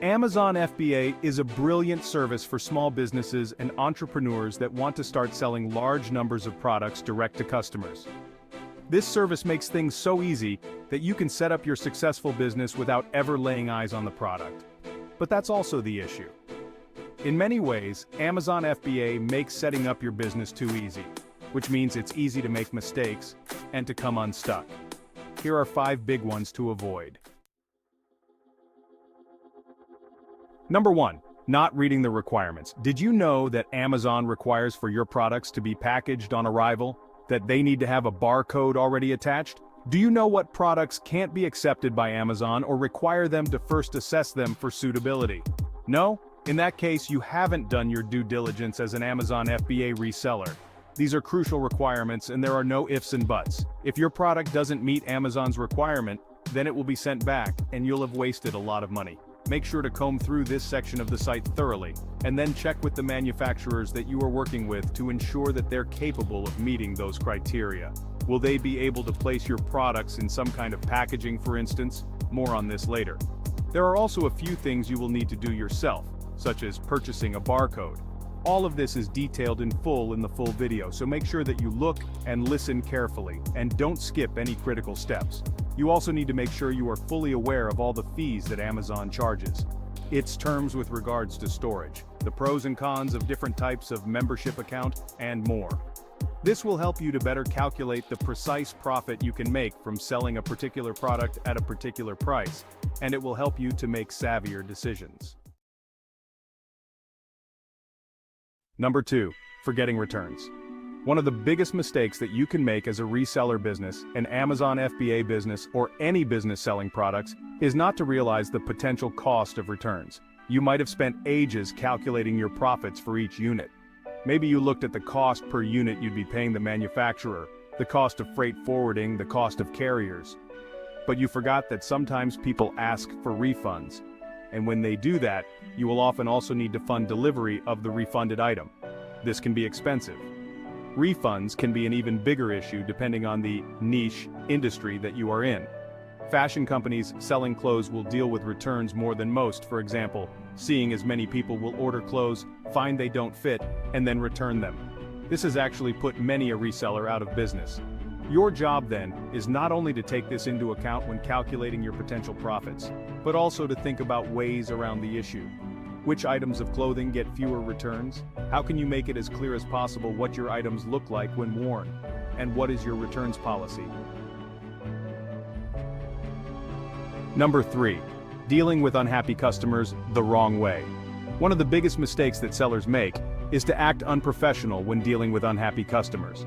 Amazon FBA is a brilliant service for small businesses and entrepreneurs that want to start selling large numbers of products direct to customers. This service makes things so easy that you can set up your successful business without ever laying eyes on the product. But that's also the issue. In many ways, Amazon FBA makes setting up your business too easy, which means it's easy to make mistakes and to come unstuck. Here are 5 big ones to avoid. Number 1. Not reading the requirements. Did you know that Amazon requires for your products to be packaged on arrival, that they need to have a barcode already attached? Do you know what products can't be accepted by Amazon or require them to first assess them for suitability? No? In that case, you haven't done your due diligence as an Amazon FBA reseller. These are crucial requirements and there are no ifs and buts. If your product doesn't meet Amazon's requirement, then it will be sent back and you'll have wasted a lot of money. Make sure to comb through this section of the site thoroughly, and then check with the manufacturers that you are working with to ensure that they're capable of meeting those criteria. Will they be able to place your products in some kind of packaging, for instance? More on this later. There are also a few things you will need to do yourself, such as purchasing a barcode. All of this is detailed in full in the full video, so make sure that you look and listen carefully, and don't skip any critical steps. You also need to make sure you are fully aware of all the fees that Amazon charges, its terms with regards to storage, the pros and cons of different types of membership account, and more. This will help you to better calculate the precise profit you can make from selling a particular product at a particular price, and it will help you to make savvier decisions. Number 2. Forgetting returns. One of the biggest mistakes that you can make as a reseller business, an Amazon FBA business, or any business selling products, is not to realize the potential cost of returns. You might have spent ages calculating your profits for each unit. Maybe you looked at the cost per unit you'd be paying the manufacturer, the cost of freight forwarding, the cost of carriers. But you forgot that sometimes people ask for refunds. And when they do that, you will often also need to fund delivery of the refunded item. This can be expensive. Refunds can be an even bigger issue depending on the niche industry that you are in. Fashion companies selling clothes will deal with returns more than most, for example, seeing as many people will order clothes, find they don't fit, and then return them. This has actually put many a reseller out of business. Your job then is not only to take this into account when calculating your potential profits, but also to think about ways around the issue. Which items of clothing get fewer returns? How can you make it as clear as possible what your items look like when worn? And what is your returns policy? Number 3. Dealing with unhappy customers the wrong way. One of the biggest mistakes that sellers make is to act unprofessional when dealing with unhappy customers.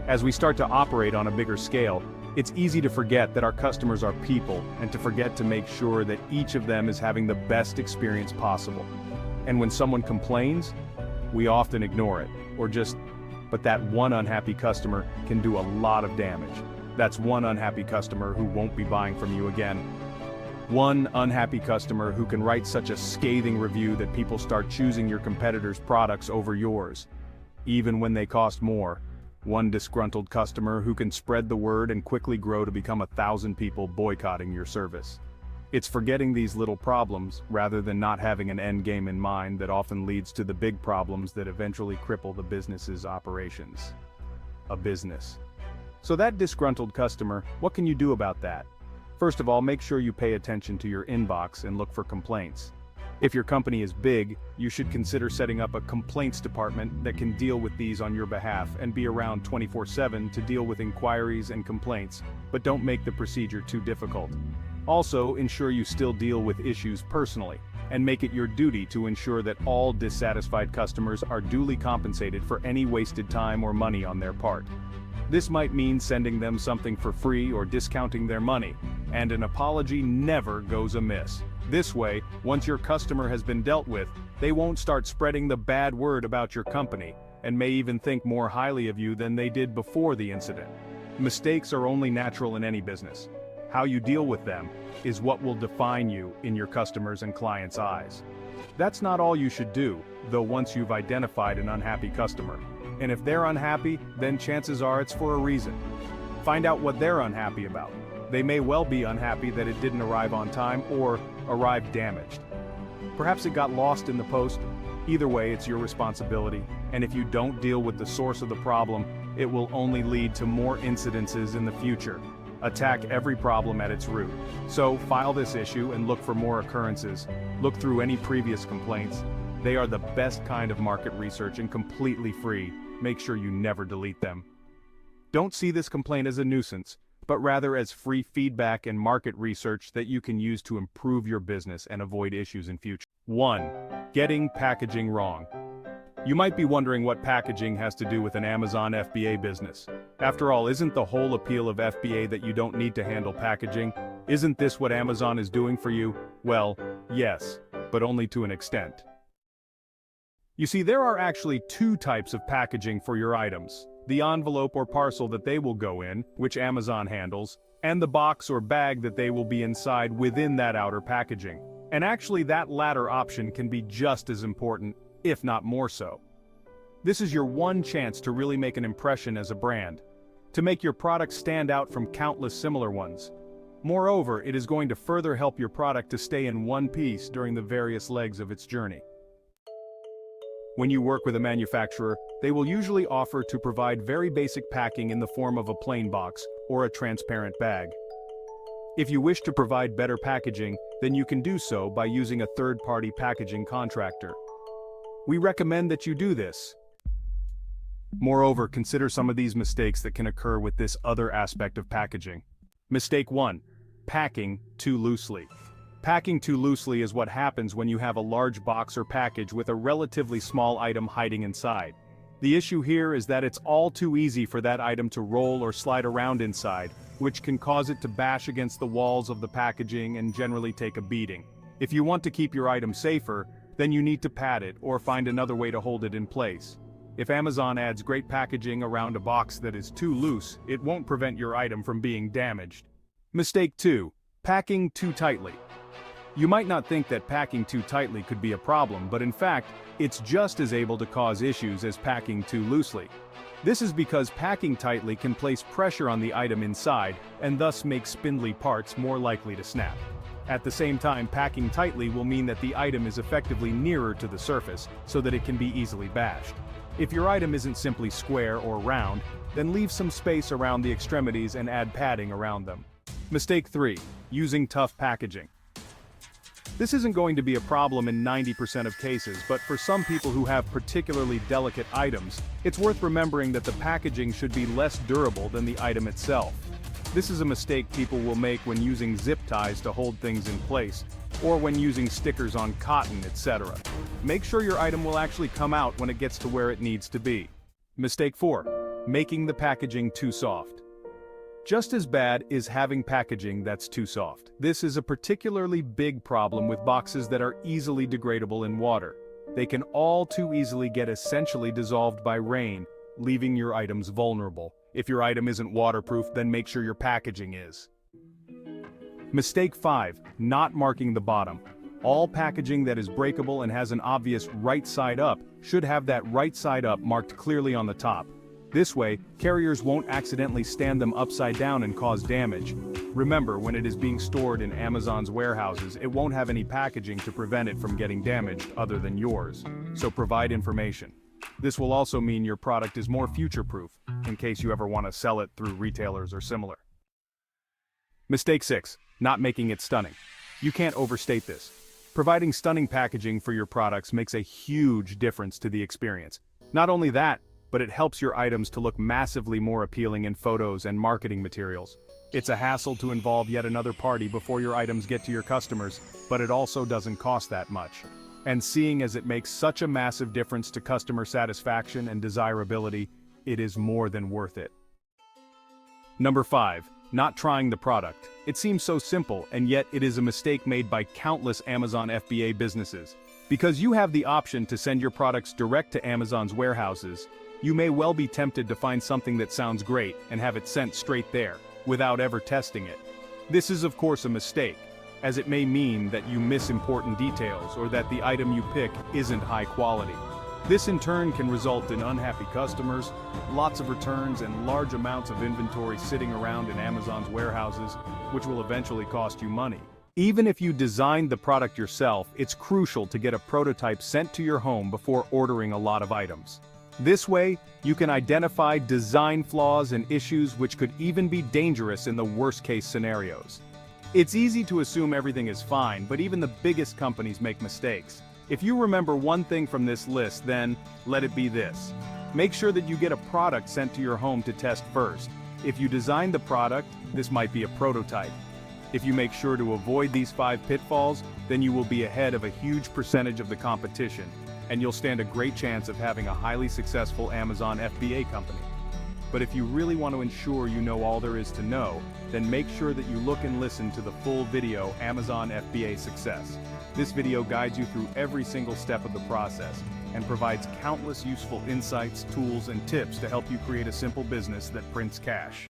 As we start to operate on a bigger scale, it's easy to forget that our customers are people and to forget to make sure that each of them is having the best experience possible. And when someone complains, we often ignore it, but that one unhappy customer can do a lot of damage. That's one unhappy customer who won't be buying from you again. One unhappy customer who can write such a scathing review that people start choosing your competitors' products over yours, even when they cost more. One disgruntled customer who can spread the word and quickly grow to become 1,000 people boycotting your service. It's forgetting these little problems, rather than not having an end game in mind, that often leads to the big problems that eventually cripple the business's operations. A business. So that disgruntled customer, what can you do about that? First of all, make sure you pay attention to your inbox and look for complaints. If your company is big, you should consider setting up a complaints department that can deal with these on your behalf and be around 24/7 to deal with inquiries and complaints, but don't make the procedure too difficult. Also, ensure you still deal with issues personally, and make it your duty to ensure that all dissatisfied customers are duly compensated for any wasted time or money on their part. This might mean sending them something for free or discounting their money, and an apology never goes amiss. This way, once your customer has been dealt with, they won't start spreading the bad word about your company, and may even think more highly of you than they did before the incident. Mistakes are only natural in any business. How you deal with them is what will define you in your customers' and clients' eyes. That's not all you should do, though, once you've identified an unhappy customer. And if they're unhappy, then chances are it's for a reason. Find out what they're unhappy about. They may well be unhappy that it didn't arrive on time or arrived damaged. Perhaps it got lost in the post. Either way, it's your responsibility, and if you don't deal with the source of the problem, it will only lead to more incidences in the future. Attack every problem at its root. So, file this issue and look for more occurrences. Look through any previous complaints. They are the best kind of market research and completely free. Make sure you never delete them. Don't see this complaint as a nuisance, but rather as free feedback and market research that you can use to improve your business and avoid issues in future. 1. Getting packaging wrong. You might be wondering what packaging has to do with an Amazon FBA business. After all, isn't the whole appeal of FBA that you don't need to handle packaging? Isn't this what Amazon is doing for you? Well, yes, but only to an extent. You see, there are actually two types of packaging for your items: the envelope or parcel that they will go in, which Amazon handles, and the box or bag that they will be inside within that outer packaging. And actually, that latter option can be just as important, if not more so. This is your one chance to really make an impression as a brand, to make your product stand out from countless similar ones. Moreover, it is going to further help your product to stay in one piece during the various legs of its journey. When you work with a manufacturer, they will usually offer to provide very basic packing in the form of a plain box or a transparent bag. If you wish to provide better packaging, then you can do so by using a third-party packaging contractor. We recommend that you do this. Moreover, consider some of these mistakes that can occur with this other aspect of packaging. Mistake 1. Packing too loosely. Packing too loosely is what happens when you have a large box or package with a relatively small item hiding inside. The issue here is that it's all too easy for that item to roll or slide around inside, which can cause it to bash against the walls of the packaging and generally take a beating. If you want to keep your item safer, then you need to pad it or find another way to hold it in place. If Amazon adds great packaging around a box that is too loose, it won't prevent your item from being damaged. Mistake 2. Packing too tightly. You might not think that packing too tightly could be a problem, but in fact, it's just as able to cause issues as packing too loosely. This is because packing tightly can place pressure on the item inside and thus make spindly parts more likely to snap. At the same time, packing tightly will mean that the item is effectively nearer to the surface so that it can be easily bashed. If your item isn't simply square or round, then leave some space around the extremities and add padding around them. Mistake 3. Using tough packaging. This isn't going to be a problem in 90% of cases, but for some people who have particularly delicate items, it's worth remembering that the packaging should be less durable than the item itself. This is a mistake people will make when using zip ties to hold things in place, or when using stickers on cotton, etc. Make sure your item will actually come out when it gets to where it needs to be. Mistake 4. Making the packaging too soft. Just as bad is having packaging that's too soft. This is a particularly big problem with boxes that are easily degradable in water. They can all too easily get essentially dissolved by rain, leaving your items vulnerable. If your item isn't waterproof, then make sure your packaging is. Mistake 5. Not marking the bottom. All packaging that is breakable and has an obvious right side up should have that right side up marked clearly on the top. This way, carriers won't accidentally stand them upside down and cause damage. Remember, when it is being stored in Amazon's warehouses, it won't have any packaging to prevent it from getting damaged other than yours. So provide information. This will also mean your product is more future-proof, in case you ever want to sell it through retailers or similar. Mistake 6. Not making it stunning. You can't overstate this. Providing stunning packaging for your products makes a huge difference to the experience. Not only that, but it helps your items to look massively more appealing in photos and marketing materials. It's a hassle to involve yet another party before your items get to your customers, but it also doesn't cost that much. And seeing as it makes such a massive difference to customer satisfaction and desirability, it is more than worth it. Number 5. Not trying the product. It seems so simple, and yet it is a mistake made by countless Amazon FBA businesses. Because you have the option to send your products direct to Amazon's warehouses, you may well be tempted to find something that sounds great and have it sent straight there, without ever testing it. This is of course a mistake, as it may mean that you miss important details or that the item you pick isn't high quality. This in turn can result in unhappy customers, lots of returns, and large amounts of inventory sitting around in Amazon's warehouses, which will eventually cost you money. Even if you designed the product yourself, it's crucial to get a prototype sent to your home before ordering a lot of items. This way, you can identify design flaws and issues which could even be dangerous in the worst-case scenarios. It's easy to assume everything is fine, but even the biggest companies make mistakes. If you remember one thing from this list, then let it be this. Make sure that you get a product sent to your home to test first. If you design the product, this might be a prototype. If you make sure to avoid these 5 pitfalls, then you will be ahead of a huge percentage of the competition, and you'll stand a great chance of having a highly successful Amazon FBA company. But if you really want to ensure you know all there is to know, then make sure that you look and listen to the full video, Amazon FBA Success. This video guides you through every single step of the process and provides countless useful insights, tools, and tips to help you create a simple business that prints cash.